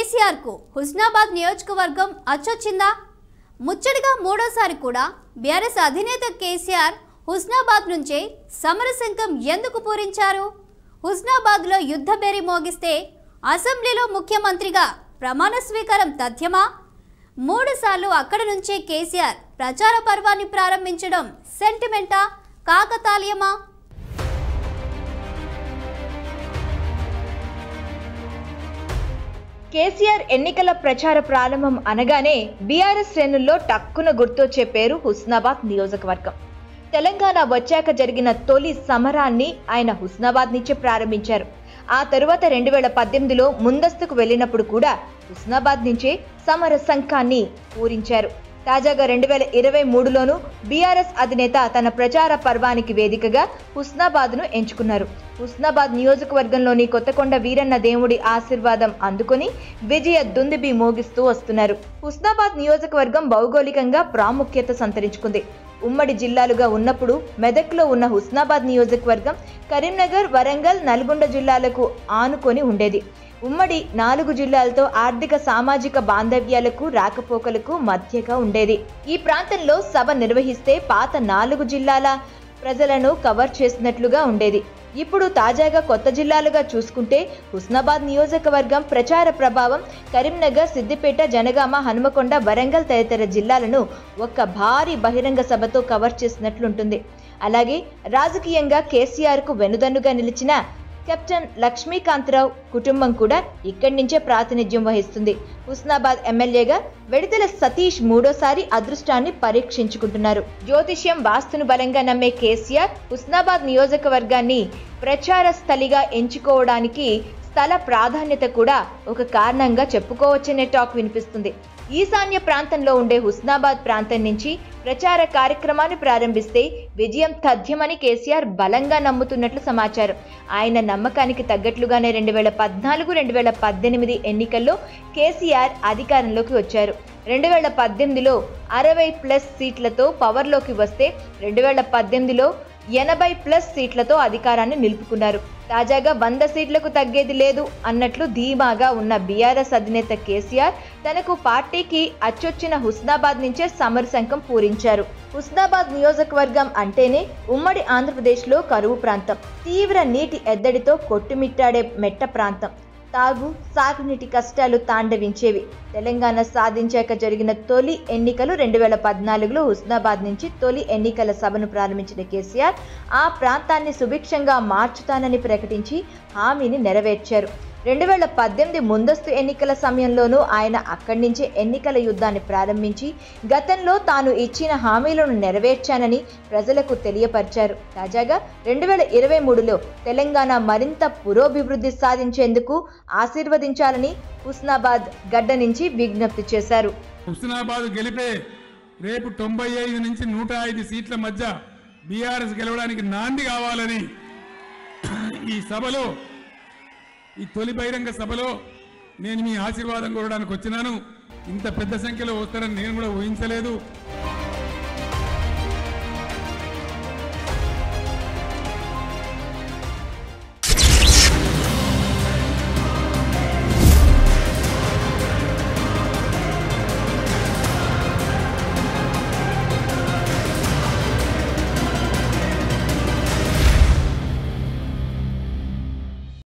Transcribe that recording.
కేసీఆర్ కు హుస్నాబాద్ నియోజకవర్గం అచ్చొచ్చిందా? ముచ్చటగా మూడోసారి కూడా బీఆర్ఎస్ అధినేత కేసీఆర్ హుస్నాబాద్ నుంచే సమరశంఖం ఎందుకు పూరించారు? హుస్నాబాద్లో యుద్ధ బేరీ మోగిస్తే అసెంబ్లీలో ముఖ్యమంత్రిగా ప్రమాణ స్వీకారం తథ్యమా? 3 సార్లు అక్కడ నుంచే కేసీఆర్ ప్రచార పర్వాన్ని ప్రారంభించడం సెంటిమెంటా, కాకతాళీయమా? కేసీఆర్ ఎన్నికల ప్రచార ప్రారంభం అనగానే బీఆర్ఎస్ శ్రేణుల్లో టక్కున గుర్తొచ్చే పేరు హుస్నాబాద్ నియోజకవర్గం. తెలంగాణ వచ్చాక జరిగిన తొలి సమరాన్ని ఆయన హుస్నాబాద్ నుంచే ప్రారంభించారు. ఆ తరువాత 2018లో ముందస్తుకు వెళ్ళినప్పుడు కూడా హుస్నాబాద్ నుంచే సమర సంఘాన్ని పూరించారు. తాజాగా 2023లోనూ బీఆర్ఎస్ అధినేత తన ప్రచార పర్వానికి వేదికగా హుస్నాబాద్ను ఎంచుకున్నారు. హుస్నాబాద్ నియోజకవర్గంలోని కొత్తకొండ వీరన్న దేవుడి ఆశీర్వాదం అందుకొని విజయ దుందుబి మోగిస్తూ వస్తున్నారు. హుస్నాబాద్ నియోజకవర్గం భౌగోళికంగా ప్రాముఖ్యత సంతరించుకుంది. ఉమ్మడి జిల్లాలుగా ఉన్నప్పుడు మెదక్లో ఉన్న హుస్నాబాద్ నియోజకవర్గం కరీంనగర్, వరంగల్, నల్గొండ జిల్లాలకు ఆనుకొని ఉండేది. ఉమ్మడి 4 జిల్లాలతో ఆర్థిక సామాజిక బాంధవ్యాలకు రాకపోకలకు మధ్యగా ఉండేది. ఈ ప్రాంతంలో సభ నిర్వహిస్తే పాత 4 జిల్లాల ప్రజలను కవర్ చేసినట్లుగా ఉండేది. ఇప్పుడు తాజాగా కొత్త జిల్లాలుగా చూసుకుంటే హుస్నాబాద్ నియోజకవర్గం ప్రచార ప్రభావం కరీంనగర్, సిద్దిపేట, జనగామ, హనుమకొండ, వరంగల్ తదితర జిల్లాలను ఒక్క భారీ బహిరంగ సభతో కవర్ చేసినట్లుంటుంది. అలాగే రాజకీయంగా కేసీఆర్కు వెనుదన్నుగా నిలిచిన కెప్టెన్ లక్ష్మీకాంతరావు కుటుంబం కూడా ఇక్కడి నుంచే ప్రాతినిధ్యం వహిస్తుంది. హుస్నాబాద్ ఎమ్మెల్యేగా వెడితెల సతీష్ 3వ అదృష్టాన్ని పరీక్షించుకుంటున్నారు. జ్యోతిష్యం, వాస్తును బలంగా నమ్మే కేసీఆర్ హుస్నాబాద్ నియోజకవర్గాన్ని ప్రచార స్థలిగా ఎంచుకోవడానికి స్థల ప్రాధాన్యత కూడా ఒక కారణంగా చెప్పుకోవచ్చనే టాక్ వినిపిస్తుంది. ఈశాన్య ప్రాంతంలో ఉండే హుస్నాబాద్ ప్రాంతం నుంచి ప్రచార కార్యక్రమాన్ని ప్రారంభిస్తే విజయం తథ్యమని కేసీఆర్ బలంగా నమ్ముతున్నట్లు సమాచారం. ఆయన నమ్మకానికి తగ్గట్లుగానే 2014-2018 ఎన్నికల్లో కేసీఆర్ అధికారంలోకి వచ్చారు. 2018లో 60+ సీట్లతో పవర్లోకి వస్తే 2018లో 80+ సీట్లతో అధికారాన్ని నిలుపుకున్నారు. తాజాగా 100 సీట్లకు తగ్గేది లేదు అన్నట్లు ధీమాగా ఉన్న బీఆర్ఎస్ అధినేత కేసీఆర్ తనకు పార్టీకి అచ్చొచ్చిన హుస్నాబాద్ నుంచే సమరశంఖం పూరించారు. హుస్నాబాద్ నియోజకవర్గం అంటేనే ఉమ్మడి ఆంధ్రప్రదేశ్లో కరువు ప్రాంతం, తీవ్ర నీటి ఎద్దడితో కొట్టుమిట్టాడే మెట్ట ప్రాంతం, తాగు, సాగునీటి కష్టాలు తాండవించేవి. తెలంగాణ సాధించాక జరిగిన తొలి ఎన్నికలు 2014లో హుస్నాబాద్ నుంచి తొలి ఎన్నికల సభను ప్రారంభించిన కేసీఆర్ ఆ ప్రాంతాన్ని సుభిక్షంగా మార్చుతానని ప్రకటించి హామీని నెరవేర్చారు. 2018 ముందస్తు ఎన్నికల సమయంలోనూ ఆయన అక్కడి నుంచే ఎన్నికల యుద్ధాన్ని ప్రారంభించి గతంలో తాను ఇచ్చిన హామీలను నెరవేర్చానని ప్రజలకు తెలియపరిచారు. తాజాగా 2023లో తెలంగాణ మరింత పురోభివృద్ధి సాధించేందుకు ఆశీర్వదించాలని హుస్నాబాద్ గడ్డ నుంచి విజ్ఞప్తి చేశారు. హుస్నాబాద్ గెలిపే రేపు 95 నుంచి 105 సీట్ల మధ్య బీఆర్ఎస్ గెలవడానికి నాంది కావాలని ఈ సభలో, ఈ తొలి బహిరంగ సభలో నేను మీ ఆశీర్వాదం కోరడానికి వచ్చినాను. ఇంత పెద్ద సంఖ్యలో వస్తారని నేను కూడా ఊహించలేదు.